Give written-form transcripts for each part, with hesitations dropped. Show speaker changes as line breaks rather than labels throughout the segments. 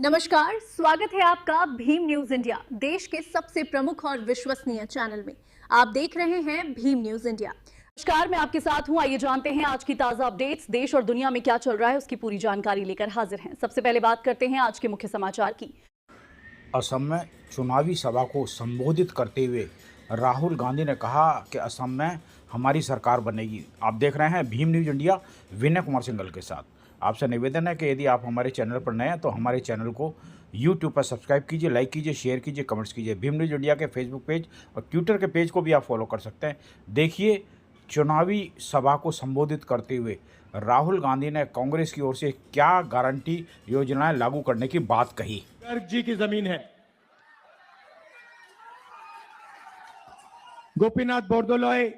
नमस्कार, स्वागत है आपका भीम न्यूज इंडिया, देश के सबसे प्रमुख और विश्वसनीय चैनल में। आप देख रहे हैं भीम न्यूज इंडिया। नमस्कार, मैं आपके साथ हूं। आइए जानते हैं आज की ताजा अपडेट्स। देश और दुनिया में क्या चल रहा है उसकी पूरी जानकारी लेकर हाजिर हैं। सबसे पहले बात करते हैं आज के मुख्य समाचार की।
असम में चुनावी सभा को संबोधित करते हुए राहुल गांधी ने कहा कि असम में हमारी सरकार बनेगी। आप देख रहे हैं भीम न्यूज इंडिया विनय कुमार सिंघल के साथ। आपसे निवेदन है कि यदि आप हमारे चैनल पर नए हैं तो हमारे चैनल को यूट्यूब पर सब्सक्राइब कीजिए, लाइक कीजिए, शेयर कीजिए, कमेंट्स कीजिए। भीम न्यूज इंडिया के फेसबुक पेज और ट्विटर के पेज को भी आप फॉलो कर सकते हैं। देखिए, चुनावी सभा को संबोधित करते हुए राहुल गांधी ने कांग्रेस की ओर से क्या गारंटी योजनाएं लागू करने की बात कही।
गर्ग जी की जमीन है, गोपीनाथ बोरदोलोई,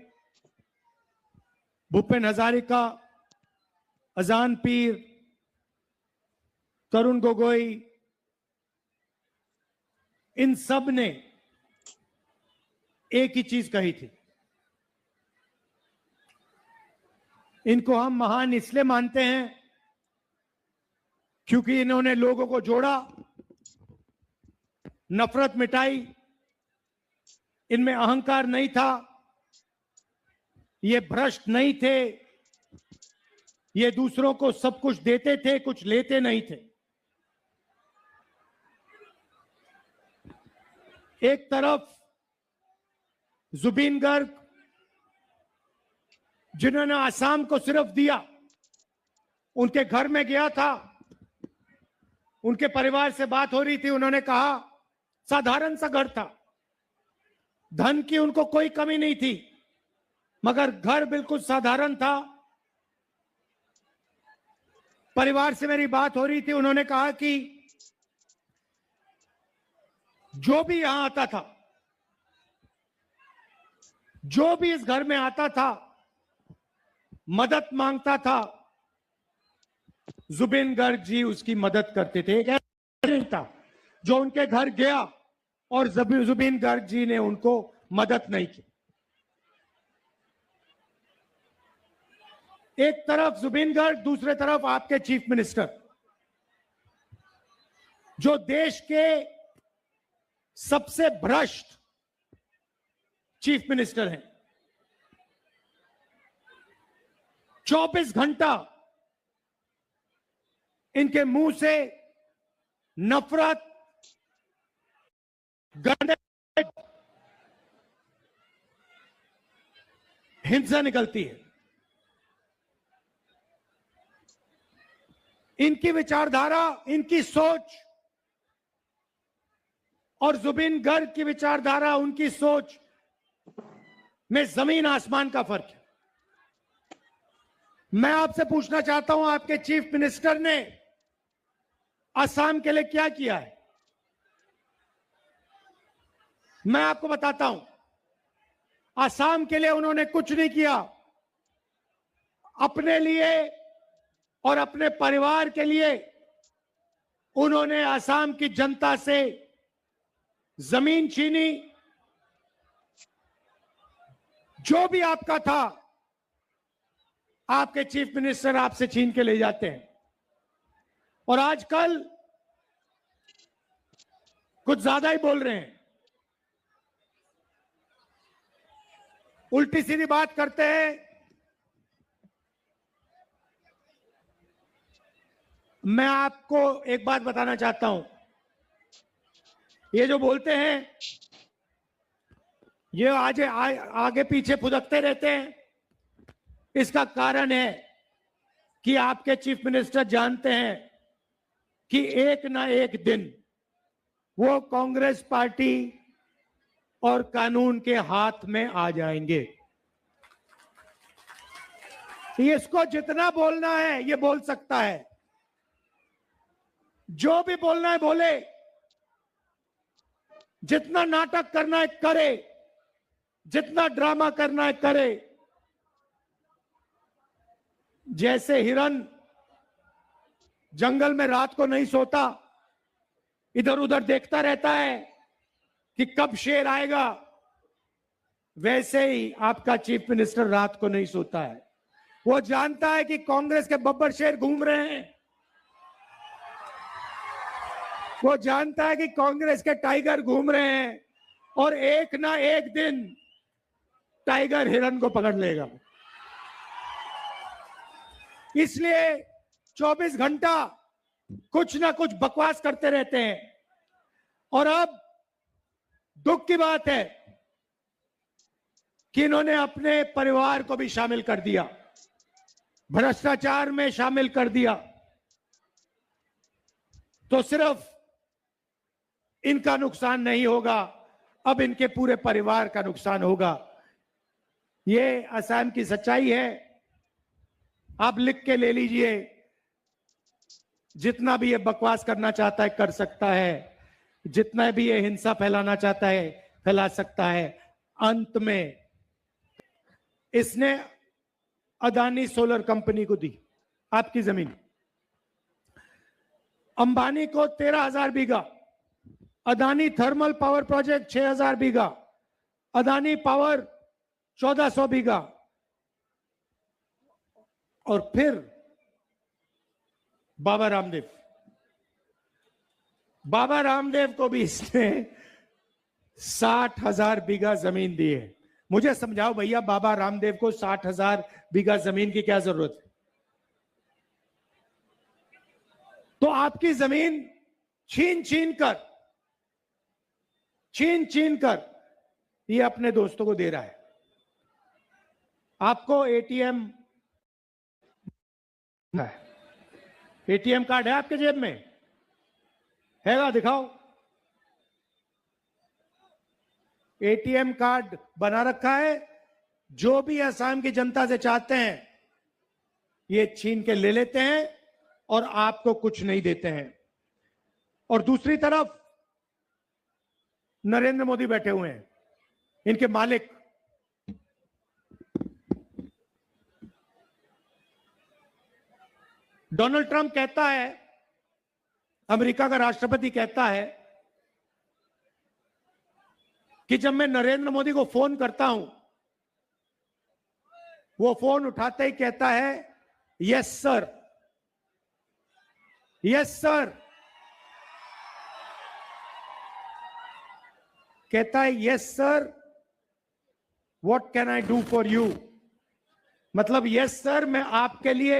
भूपेन हजारिका, अजान पीर, तरुण गोगोई, इन सब ने एक ही चीज कही थी। इनको हम महान इसलिए मानते हैं क्योंकि इन्होंने लोगों को जोड़ा, नफरत मिटाई, इनमें अहंकार नहीं था, ये भ्रष्ट नहीं थे, ये दूसरों को सब कुछ देते थे, कुछ लेते नहीं थे। एक तरफ जुबीन गर्ग, जिन्होंने आसाम को सिर्फ दिया, उनके घर में गया था, उनके परिवार से बात हो रही थी, उन्होंने कहा साधारण सा घर था, धन की उनको कोई कमी नहीं थी, मगर घर बिल्कुल साधारण था। परिवार से मेरी बात हो रही थी, उन्होंने कहा कि जो भी यहां आता था, जो भी इस घर में आता था, मदद मांगता था, जुबीन गर्ग जी उसकी मदद करते थे। एक ऐसा था जो उनके घर गया और जुबीन गर्ग जी ने उनको मदद नहीं की। एक तरफ जुबीन गर्ग, दूसरे तरफ आपके चीफ मिनिस्टर, जो देश के सबसे भ्रष्ट चीफ मिनिस्टर हैं। 24 घंटा इनके मुंह से नफरत, गंदे, हिंसा निकलती है। इनकी विचारधारा, इनकी सोच और जुबीन गर्ग की विचारधारा, उनकी सोच में जमीन आसमान का फर्क है। मैं आपसे पूछना चाहता हूं, आपके चीफ मिनिस्टर ने असम के लिए क्या किया है? मैं आपको बताता हूं, असम के लिए उन्होंने कुछ नहीं किया। अपने लिए और अपने परिवार के लिए उन्होंने असम की जनता से जमीन छीनी, जो भी आपका था आपके चीफ मिनिस्टर आपसे छीन के ले जाते हैं। और आजकल कुछ ज्यादा ही बोल रहे हैं, उल्टी सीधी बात करते हैं। मैं आपको एक बात बताना चाहता हूं, ये जो बोलते हैं, ये आगे पीछे फुदकते रहते हैं। इसका कारण है कि आपके चीफ मिनिस्टर जानते हैं कि एक ना एक दिन वो कांग्रेस पार्टी और कानून के हाथ में आ जाएंगे। इसको जितना बोलना है ये बोल सकता है, जो भी बोलना है बोले, जितना नाटक करना है करे, जितना ड्रामा करना है करे। जैसे हिरन जंगल में रात को नहीं सोता, इधर उधर देखता रहता है कि कब शेर आएगा, वैसे ही आपका चीफ मिनिस्टर रात को नहीं सोता है। वो जानता है कि कांग्रेस के बब्बर शेर घूम रहे हैं, वो जानता है कि कांग्रेस के टाइगर घूम रहे हैं और एक ना एक दिन टाइगर हिरन को पकड़ लेगा। इसलिए 24 घंटा कुछ ना कुछ बकवास करते रहते हैं। और अब दुख की बात है कि इन्होंने अपने परिवार को भी शामिल कर दिया, भ्रष्टाचार में शामिल कर दिया। तो सिर्फ इनका नुकसान नहीं होगा, अब इनके पूरे परिवार का नुकसान होगा। ये असम की सच्चाई है। आप लिख के ले लीजिए। जितना भी ये बकवास करना चाहता है कर सकता है, जितना भी ये हिंसा फैलाना चाहता है फैला सकता है। अंत में इसने अदानी सोलर कंपनी को दी आपकी जमीन, अंबानी को 13,000 बीघा, अदानी थर्मल पावर प्रोजेक्ट 6,000 बीघा, अदानी पावर 1,400 बीघा। और फिर बाबा रामदेव को भी इसने 60,000 बीघा जमीन दी है। मुझे समझाओ भैया, बाबा रामदेव को 60,000 बीघा जमीन की क्या जरूरत है? तो आपकी जमीन छीन छीन कर ये अपने दोस्तों को दे रहा है। आपको एटीएम कार्ड है आपके जेब में? हैगा? दिखाओ। एटीएम कार्ड बना रखा है। जो भी असम की जनता से चाहते हैं ये छीन के ले लेते हैं और आपको कुछ नहीं देते हैं। और दूसरी तरफ नरेंद्र मोदी बैठे हुए हैं, इनके मालिक। डोनाल्ड ट्रंप कहता है, अमेरिका का राष्ट्रपति कहता है कि जब मैं नरेंद्र मोदी को फोन करता हूं, वो फोन उठाते ही कहता है यस सर, यस सर। कहता है yes sir, what can I do for you. मतलब यस सर, मैं आपके लिए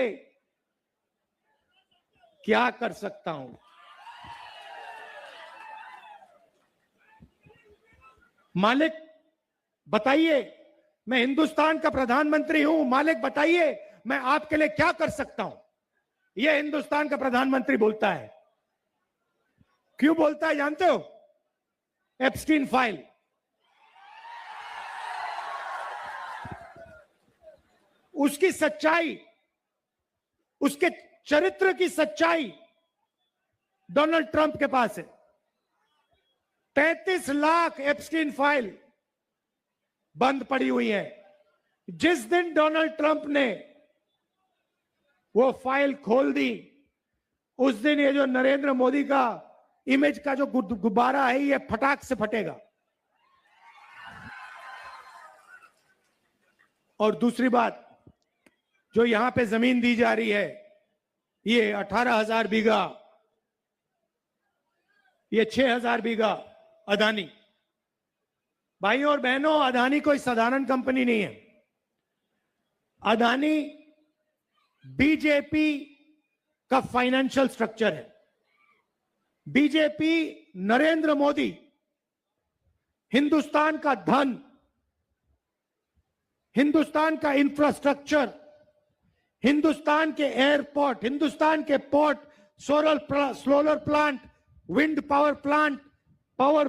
क्या कर सकता हूं। मालिक बताइए, मैं हिंदुस्तान का प्रधानमंत्री हूं, मालिक बताइए मैं आपके लिए क्या कर सकता हूं। यह हिंदुस्तान का प्रधानमंत्री बोलता है। क्यों बोलता है जानते हो? Epstein file. उसकी सच्चाई, उसके चरित्र की सच्चाई डोनाल्ड ट्रंप के पास है। 35 लाख एप्स्टीन फाइल बंद पड़ी हुई है। जिस दिन डोनाल्ड ट्रंप ने वो फाइल खोल दी, उस दिन ये जो नरेंद्र मोदी का इमेज का जो गुब्बारा है, ये फटाक से फटेगा। और दूसरी बात, जो यहां पे जमीन दी जा रही है, ये 18,000 बीघा, ये 6,000 बीघा अदानी। भाइयों और बहनों, अदानी कोई साधारण कंपनी नहीं है। अदानी बीजेपी का फाइनेंशियल स्ट्रक्चर है। बीजेपी, नरेंद्र मोदी हिंदुस्तान का धन, हिंदुस्तान का इंफ्रास्ट्रक्चर, हिंदुस्तान के एयरपोर्ट, हिंदुस्तान के port, solar plant, wind power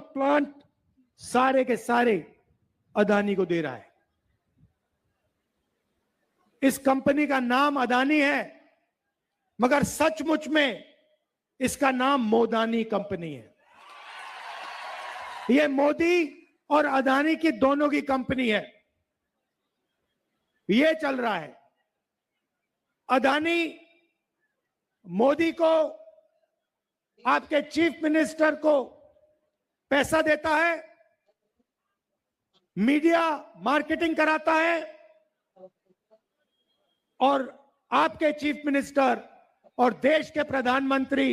plant, सारे के सारे अदानी को दे रहा है। इस कंपनी का नाम अदानी है, मगर सचमुच में इसका नाम मोदानी कंपनी है। यह मोदी और अदानी की दोनों की कंपनी है। यह चल रहा है। अदानी मोदी को, आपके चीफ मिनिस्टर को पैसा देता है, मीडिया मार्केटिंग कराता है, और आपके चीफ मिनिस्टर और देश के प्रधानमंत्री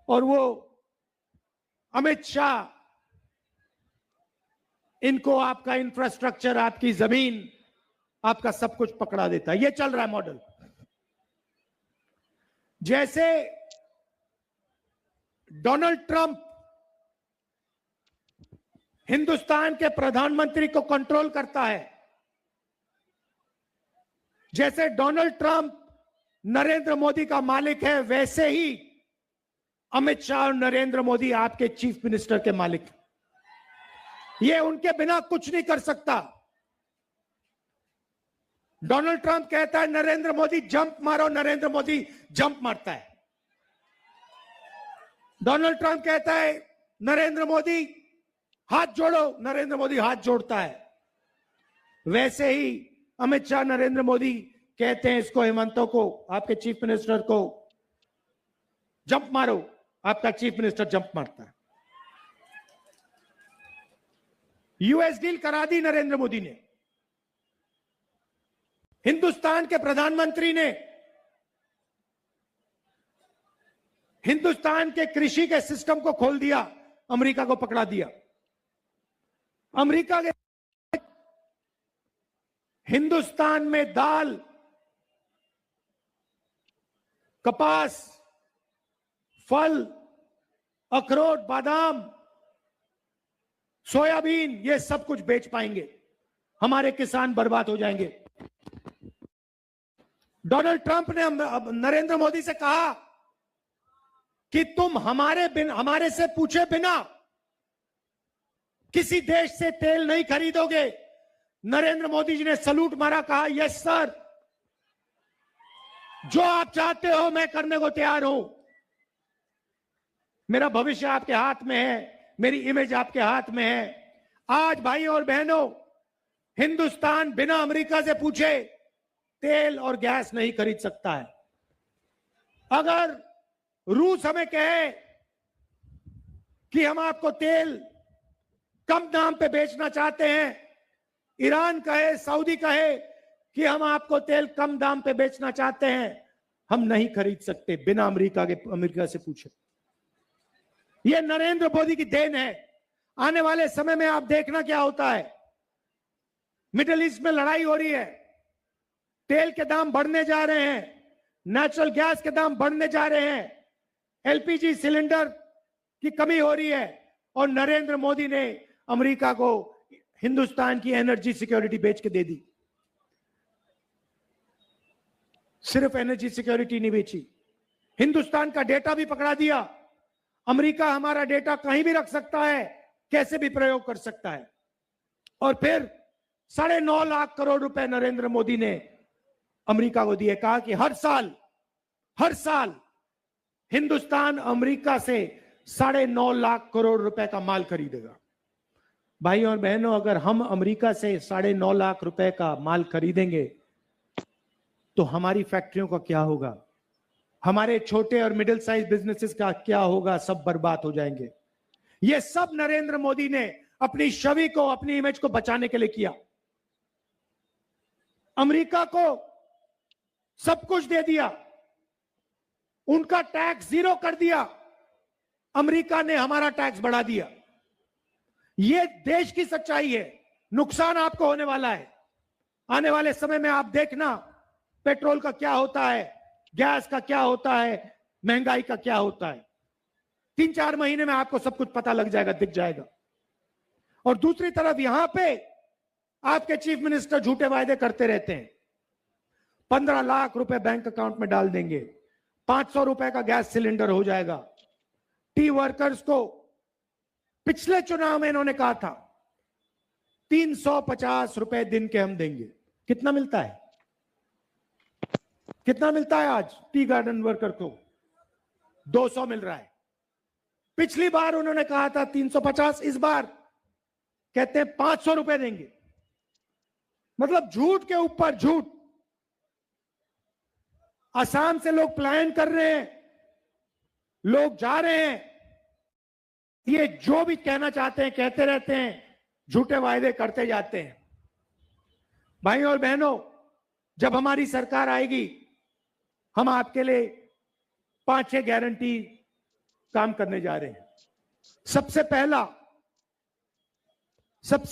और वो अमित शाह इनको आपका इंफ्रास्ट्रक्चर, आपकी जमीन, आपका सब कुछ पकड़ा देता है। ये चल रहा है मॉडल। जैसे डोनाल्ड ट्रंप हिंदुस्तान के प्रधानमंत्री को कंट्रोल करता है, जैसे डोनाल्ड ट्रंप नरेंद्र मोदी का मालिक है, वैसे ही अमित शाह और नरेंद्र मोदी आपके चीफ मिनिस्टर के मालिक हैं। ये उनके बिना कुछ नहीं कर सकता। डोनाल्ड ट्रंप कहता है नरेंद्र मोदी जंप मारो, नरेंद्र मोदी जंप मारता है। डोनाल्ड ट्रंप कहता है नरेंद्र मोदी हाथ जोड़ो, नरेंद्र मोदी हाथ जोड़ता है। वैसे ही अमित शाह नरेंद्र मोदी कहते हैं इसको, हेमंतो को, आपके चीफ मिनिस्टर को, जंप मारो, आपका चीफ मिनिस्टर जंप मारता है। यूएस डील करा दी नरेंद्र मोदी ने। हिंदुस्तान के प्रधानमंत्री ने हिंदुस्तान के कृषि के सिस्टम को खोल दिया, अमेरिका को पकड़ा दिया। अमेरिका के हिंदुस्तान में दाल, कपास, फल, अखरोट, बादाम, सोयाबीन, ये सब कुछ बेच पाएंगे। हमारे किसान बर्बाद हो जाएंगे। डोनाल्ड ट्रंप ने नरेंद्र मोदी से कहा कि तुम हमारे से पूछे बिना किसी देश से तेल नहीं खरीदोगे। नरेंद्र मोदी जी ने सलूट मारा, कहा यस सर, जो आप चाहते हो मैं करने को तैयार हूं। मेरा भविष्य आपके हाथ में है, मेरी इमेज आपके हाथ में है। आज भाई और बहनों, हिंदुस्तान बिना अमेरिका से पूछे तेल और गैस नहीं खरीद सकता है। अगर रूस हमें कहे कि हम आपको तेल कम दाम पे बेचना चाहते हैं, ईरान कहे, सऊदी कहे कि हम आपको तेल कम दाम पे बेचना चाहते हैं, हम नहीं खरीद सकते बिना अमेरिका से पूछे। यह नरेंद्र मोदी की देन है। आने वाले समय में आप देखना क्या होता है। मिडिल ईस्ट में लड़ाई हो रही है, तेल के दाम बढ़ने जा रहे हैं, नेचुरल गैस के दाम बढ़ने जा रहे हैं, एलपीजी सिलेंडर की कमी हो रही है, और नरेंद्र मोदी ने अमेरिका को हिंदुस्तान की एनर्जी सिक्योरिटी बेच के दे दी। सिर्फ एनर्जी सिक्योरिटी नहीं बेची, हिंदुस्तान का डेटा भी पकड़ा दिया। अमेरिका हमारा डेटा कहीं भी रख सकता है, कैसे भी प्रयोग कर सकता है। और फिर 9.5 लाख करोड़ रुपए नरेंद्र मोदी ने अमेरिका को दिए। कहा कि हर साल हिंदुस्तान अमेरिका से 9.5 लाख करोड़ रुपए का माल खरीदेगा। भाई और बहनों, अगर हम अमेरिका से 9.5 लाख रुपए का माल खरीदेंगे तो हमारी फैक्ट्रियों का क्या होगा, हमारे छोटे और मिडिल साइज बिजनेसेस का क्या होगा, सब बर्बाद हो जाएंगे। यह सब नरेंद्र मोदी ने अपनी छवि को, अपनी इमेज को बचाने के लिए किया। अमेरिका को सब कुछ दे दिया, उनका टैक्स 0 कर दिया, अमेरिका ने हमारा टैक्स बढ़ा दिया। यह देश की सच्चाई है। नुकसान आपको होने वाला है। आने वाले समय में आप देखना पेट्रोल का क्या होता है, गैस का क्या होता है, महंगाई का क्या होता है। 3-4 महीने में आपको सब कुछ पता लग जाएगा, दिख जाएगा। और दूसरी तरफ यहां पे आपके चीफ मिनिस्टर झूठे वायदे करते रहते हैं। 15 लाख रुपए बैंक अकाउंट में डाल देंगे, 500 रुपए का गैस सिलेंडर हो जाएगा। टी वर्कर्स को पिछले चुनाव में इन्होंने कहा था 350 रुपए दिन के हम देंगे। कितना मिलता है? कितना मिलता है आज टी गार्डन वर्कर को? 200 मिल रहा है। पिछली बार उन्होंने कहा था 350, इस बार कहते हैं 500 रुपए देंगे। मतलब झूठ के ऊपर झूठ। असम से लोग पलायन कर रहे हैं, लोग जा रहे हैं। ये जो भी कहना चाहते हैं कहते रहते हैं, झूठे वायदे करते जाते हैं। भाई और बहनों, जब हमारी सरकार आएगी, हम आपके लिए 5-6 गारंटी काम करने जा रहे हैं। सबसे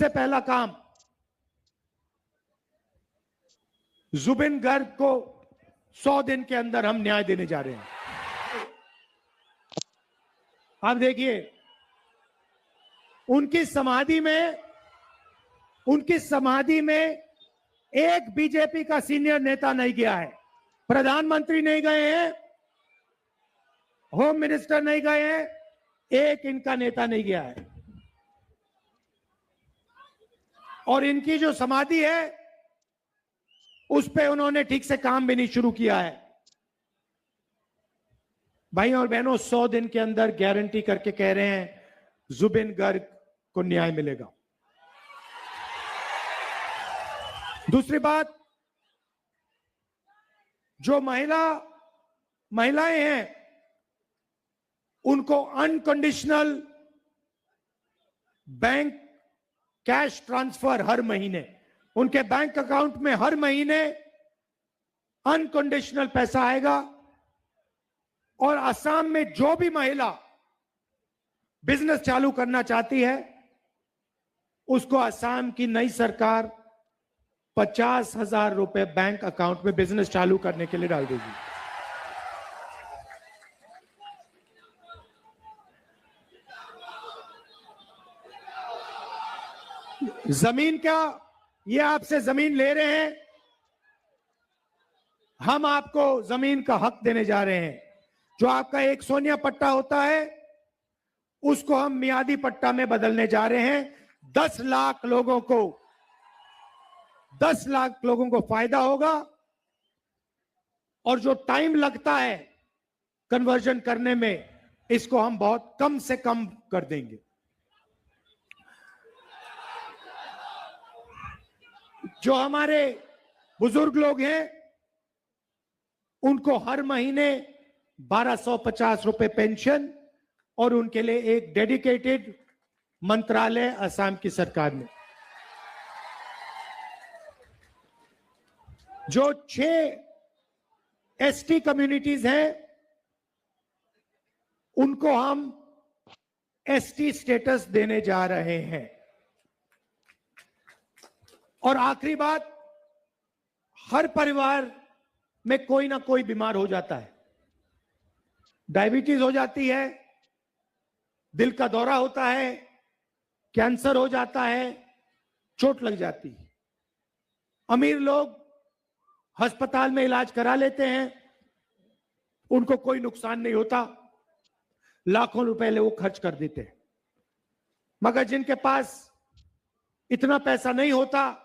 पहला काम जुबिन गर्ग को 100 दिन के अंदर हम न्याय देने जा रहे हैं। आप देखिए, उनकी समाधि में एक बीजेपी का सीनियर नेता नहीं गया है, प्रधानमंत्री नहीं गए हैं, होम मिनिस्टर नहीं गए हैं, एक इनका नेता नहीं गया है। और इनकी जो समाधि है उस पे उन्होंने ठीक से काम भी नहीं शुरू किया है। भाई और बहनों, 100 दिन के अंदर गारंटी करके कह रहे हैं जुबिन गर्ग को न्याय मिलेगा। दूसरी बात, जो महिलाएं हैं उनको अनकंडीशनल बैंक कैश ट्रांसफर हर महीने उनके बैंक अकाउंट में हर महीने अनकंडीशनल पैसा आएगा। और असम में जो भी महिला बिजनेस चालू करना चाहती है उसको असम की नई सरकार 50,000 रुपए बैंक अकाउंट में बिजनेस चालू करने के लिए डाल देगी। जमीन का, ये आपसे जमीन ले रहे हैं, हम आपको जमीन का हक देने जा रहे हैं। जो आपका एक सोनिया पट्टा होता है उसको हम मियादी पट्टा में बदलने जा रहे हैं। 10 लाख लोगों को फायदा होगा। और जो टाइम लगता है कन्वर्जन करने में, इसको हम बहुत कम से कम कर देंगे। जो हमारे बुजुर्ग लोग हैं उनको हर महीने 1250 रुपए पेंशन और उनके लिए एक डेडिकेटेड मंत्रालय असम की सरकार ने। जो 6 एसटी कम्युनिटीज हैं उनको हम एसटी स्टेटस देने जा रहे हैं। और आखिरी बात, हर परिवार में कोई ना कोई बीमार हो जाता है। डायबिटीज हो जाती है, दिल का दौरा होता है, कैंसर हो जाता है, चोट लग जाती है। अमीर लोग अस्पताल में इलाज करा लेते हैं, उनको कोई नुकसान नहीं होता, लाखों रुपए वो खर्च कर देते हैं। मगर जिनके पास इतना पैसा नहीं होता,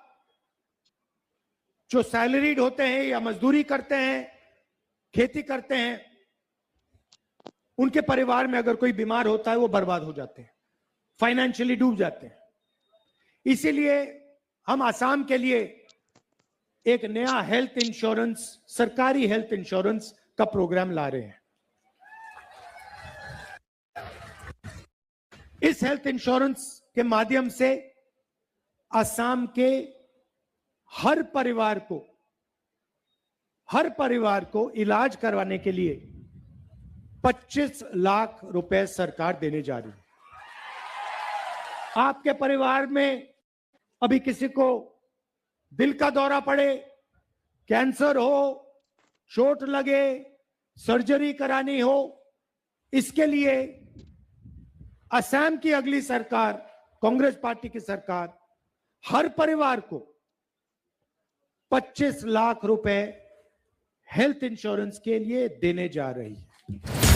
जो सैलरीड होते हैं या मजदूरी करते हैं, खेती करते हैं, उनके परिवार में अगर कोई बीमार होता है वो बर्बाद हो जाते हैं, फाइनेंशियली डूब जाते हैं। इसीलिए हम असम के लिए एक नया हेल्थ इंश्योरेंस, सरकारी हेल्थ इंश्योरेंस का प्रोग्राम ला रहे हैं। इस हेल्थ इंश्योरेंस के माध्यम से असम के हर परिवार को इलाज करवाने के लिए 25 लाख रुपए सरकार देने जा रही है। आपके परिवार में अभी किसी को दिल का दौरा पड़े, कैंसर हो, चोट लगे, सर्जरी करानी हो, इसके लिए असम की अगली सरकार, कांग्रेस पार्टी की सरकार, हर परिवार को 25 लाख रुपए हेल्थ इंश्योरेंस के लिए देने जा रही है।